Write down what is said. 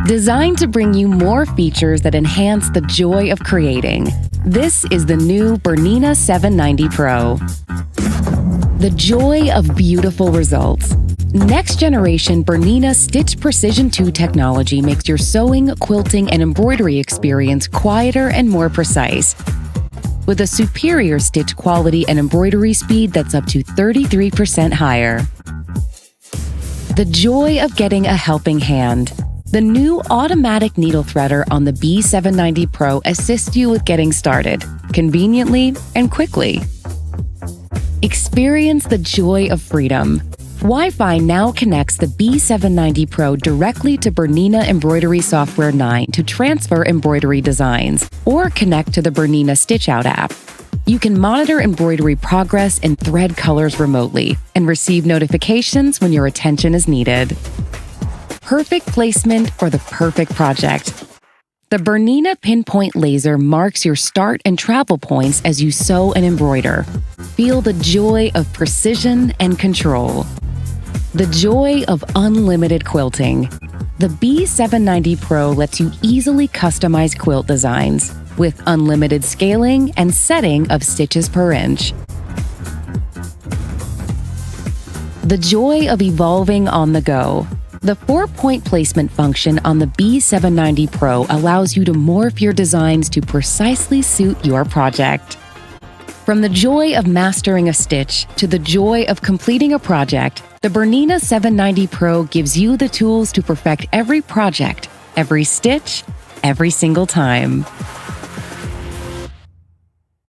Designed to bring you more features that enhance the joy of creating, this is the new Bernina790 Pro. The joy of beautiful results. Next generation Bernina Stitch Precision 2 technology makes your sewing, quilting, and embroidery experience quieter and more precise. With a superior stitch quality and embroidery speed that's up to 33% higher. The joy of getting a helping hand. The new automatic needle threader on the B790 Pro assists you with getting started, conveniently and quickly. Experience the joy of freedom. Wi-Fi now connects the B790 Pro directly to Bernina Embroidery Software 9 to transfer embroidery designs, or connect to the Bernina Stitch Out app. You can monitor embroidery progress and thread colors remotely and receive notifications when your attention is needed. Perfect placement for the perfect project. The Bernina Pinpoint Laser marks your start and travel points as you sew and embroider. Feel the joy of precision and control. The joy of unlimited quilting. The B790 Pro lets you easily customize quilt designs with unlimited scaling and setting of stitches per inch. The joy of evolving on the go. The 4-point placement function on the B790 Pro allows you to morph your designs to precisely suit your project. From the joy of mastering a stitch to the joy of completing a project, the Bernina790 Pro gives you the tools to perfect every project, every stitch, every single time.